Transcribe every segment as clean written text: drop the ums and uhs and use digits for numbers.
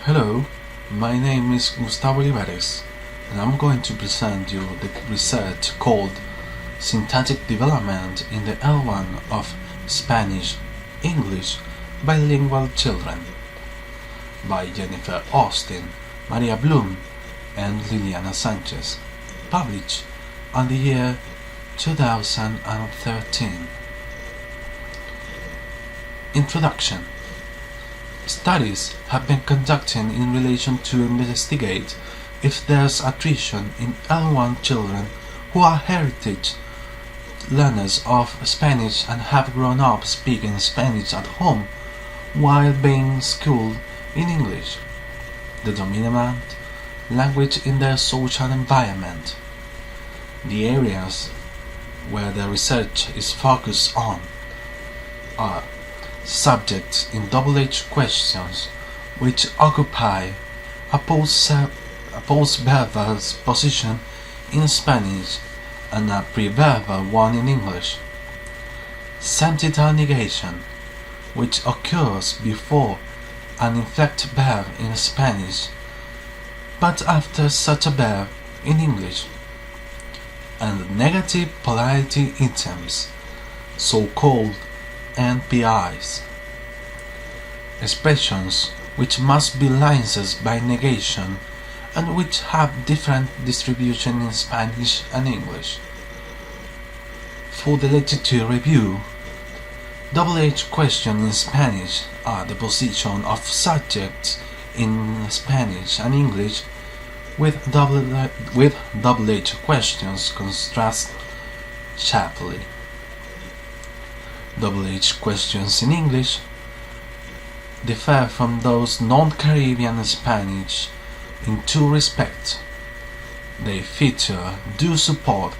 Hello, my name is Gustavo Olivares, and I'm going to present you the research called Syntactic Development in the L1 of Spanish-English Bilingual Children by Jennifer Austin, Maria Bloom, and Liliana Sanchez, published on the year 2013. Introduction. Studies have been conducted in relation to investigate if there's attrition in L1 children who are heritage learners of Spanish and have grown up speaking Spanish at home while being schooled in English, the dominant language in their social environment. The areas where the research is focused on are subjects in double-H questions which occupy a post-verbal position in Spanish and a pre-verbal one in English. Sentimental negation, which occurs before an inflected verb in Spanish but after such a verb in English. And negative polarity items, so-called NPIs, expressions which must be licenses by negation and which have different distribution in Spanish and English. For the literature review, double-H questions in Spanish are the position of subjects in Spanish and English with double-H questions contrast sharply. Double-H questions in English differ from those non-Caribbean Spanish in two respects. They feature do support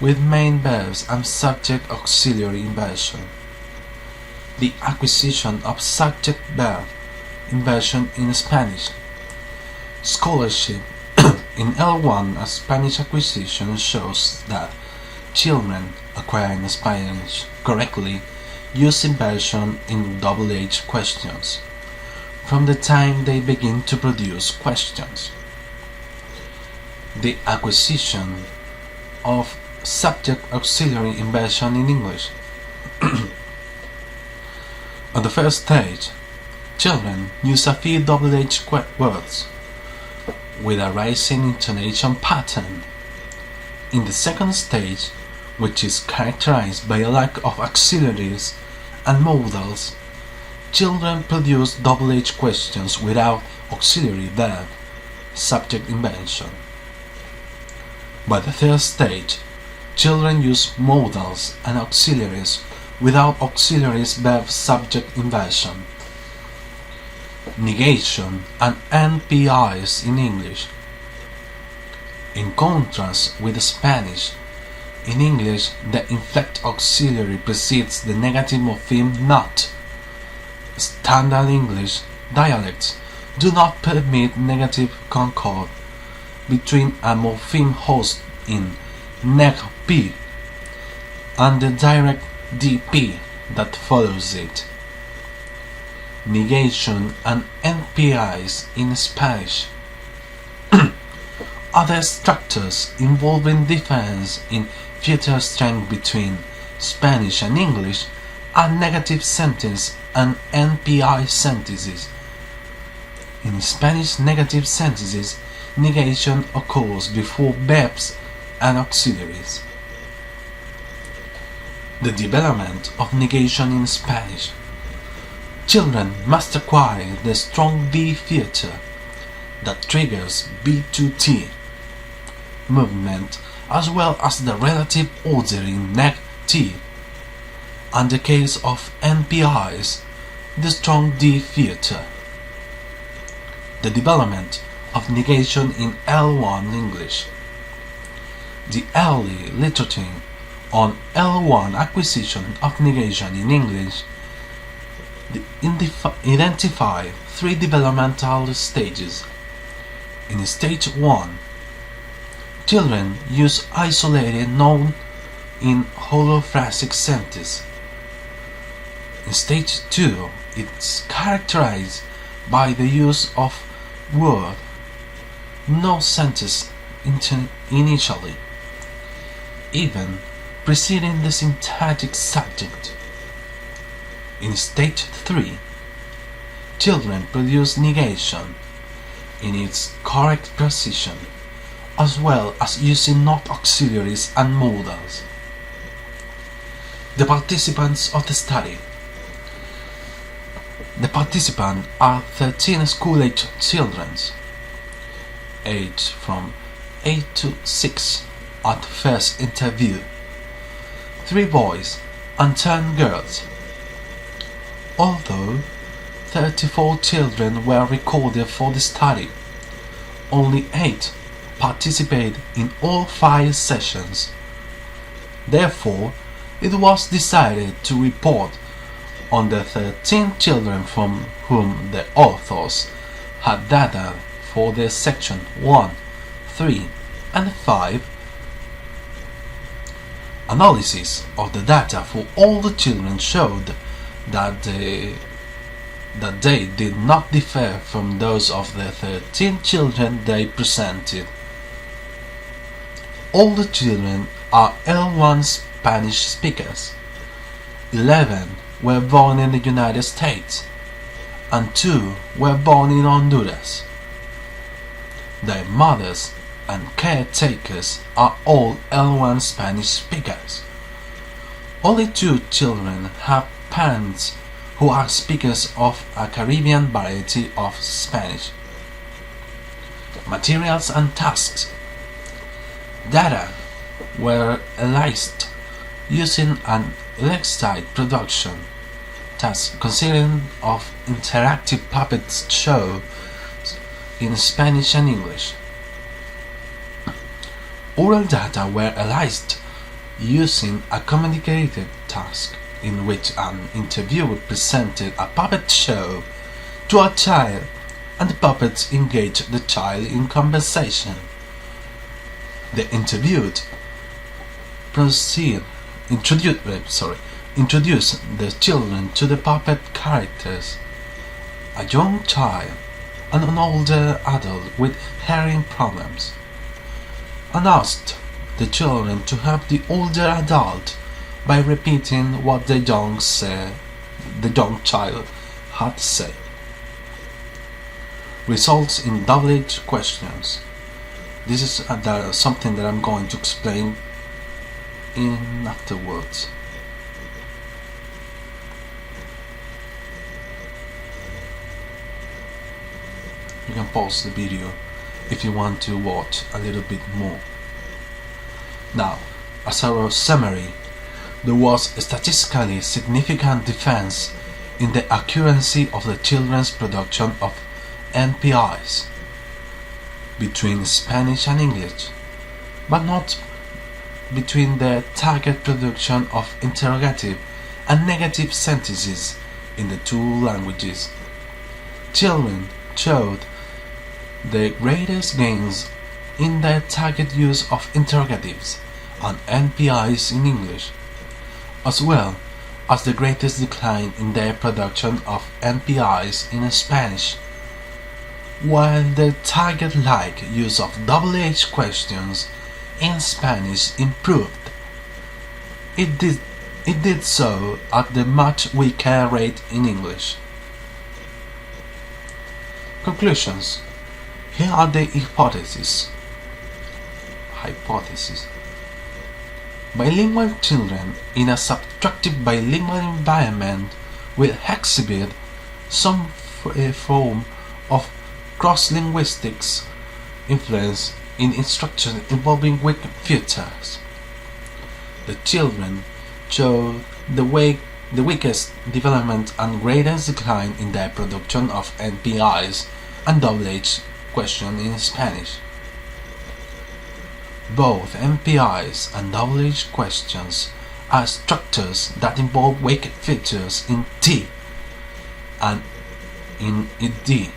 with main verbs and subject auxiliary inversion. The acquisition of subject-verb inversion in Spanish. Scholarship in L1 as Spanish acquisition shows that children acquiring Spanish correctly use inversion in double-H questions from the time they begin to produce questions. The acquisition of subject auxiliary inversion in English. At the first stage, children use a few double-H words with a rising intonation pattern. In the second stage, which is characterized by a lack of auxiliaries and modals, children produce double-H questions without auxiliary verb subject inversion. By the third stage, children use modals and auxiliaries without auxiliaries verb subject inversion. Negation and NPIs in English. In contrast with Spanish, in English, the inflected auxiliary precedes the negative morpheme not. Standard English dialects do not permit negative concord between a morpheme host in neg-p and the direct dp that follows it. Negation and NPIs in Spanish. Other structures involving difference in future strength between Spanish and English are negative sentence and NPI sentences. In Spanish negative sentences, negation occurs before verbs and auxiliaries. The development of negation in Spanish. Children must acquire the strong V feature that triggers B2T movement as well as the relative order in neg-T, and the case of NPIs, the strong D feature. The development of negation in L1 English. The early literature on L1 acquisition of negation in English identify three developmental stages. In stage 1, children use isolated noun in holophrastic sentence. In stage 2, it's characterized by the use of word, no sentence initially, even preceding the syntactic subject. In stage 3, children produce negation in its correct precision, as well as using not auxiliaries and modals. The participants of the study. The participants are 13 school-age children, aged from 8 to 6 at first interview, 3 boys and 10 girls. Although 34 children were recorded for the study, only 8 participated in all 5 sessions. Therefore, it was decided to report on the 13 children from whom the authors had data for their section 1, 3, and 5. Analysis of the data for all the children showed that they did not differ from those of the 13 children they presented. All the children are L1 Spanish speakers. 11 were born in the United States, and 2 were born in Honduras. Their mothers and caretakers are all L1 Spanish speakers. Only 2 children have parents who are speakers of a Caribbean variety of Spanish. Materials and tasks. Data were analyzed using an Lexite production task consisting of interactive puppet show in Spanish and English. Oral data were analyzed using a communicated task in which an interviewer presented a puppet show to a child and the puppets engaged the child in conversation. The interviewed introduce the children to the puppet characters, a young child and an older adult with hearing problems, and asked the children to help the older adult by repeating what the young child had said. Results in double-edged questions. This is something that I'm going to explain in afterwards. You can pause the video if you want to watch a little bit more. Now, as a summary, there was a statistically significant difference in the accuracy of the children's production of NPIs between Spanish and English, but not between the target production of interrogative and negative sentences in the 2 languages. Children showed the greatest gains in their target use of interrogatives and NPIs in English, as well as the greatest decline in their production of NPIs in Spanish, while the target-like use of double-edged questions in Spanish improved. It did so at a much weaker rate in English. Conclusions. Here are the hypotheses. Bilingual children in a subtractive bilingual environment will exhibit some form of cross-linguistics influence in instruction involving weak features. The children show the weakest development and greatest decline in their production of NPIs and double-edged question in Spanish. Both NPIs and double-edged questions are structures that involve weak features in T and in ed.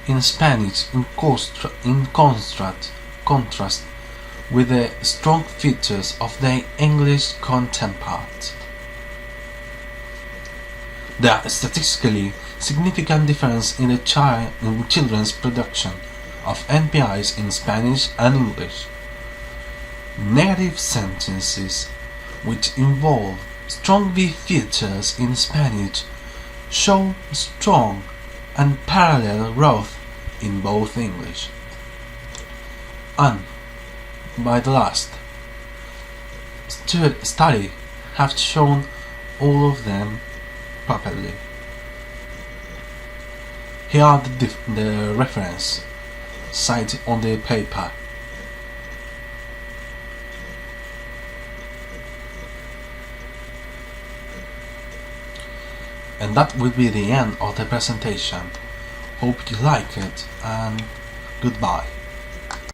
In Spanish, in contrast with the strong features of their English counterparts. There are statistically significant difference in children's production of NPIs in Spanish and English. Negative sentences which involve strong V features in Spanish show strong and parallel growth in both English. And by the last study have shown all of them properly. Here are the reference cited on the paper. And that will be the end of the presentation. Hope you like it, and goodbye.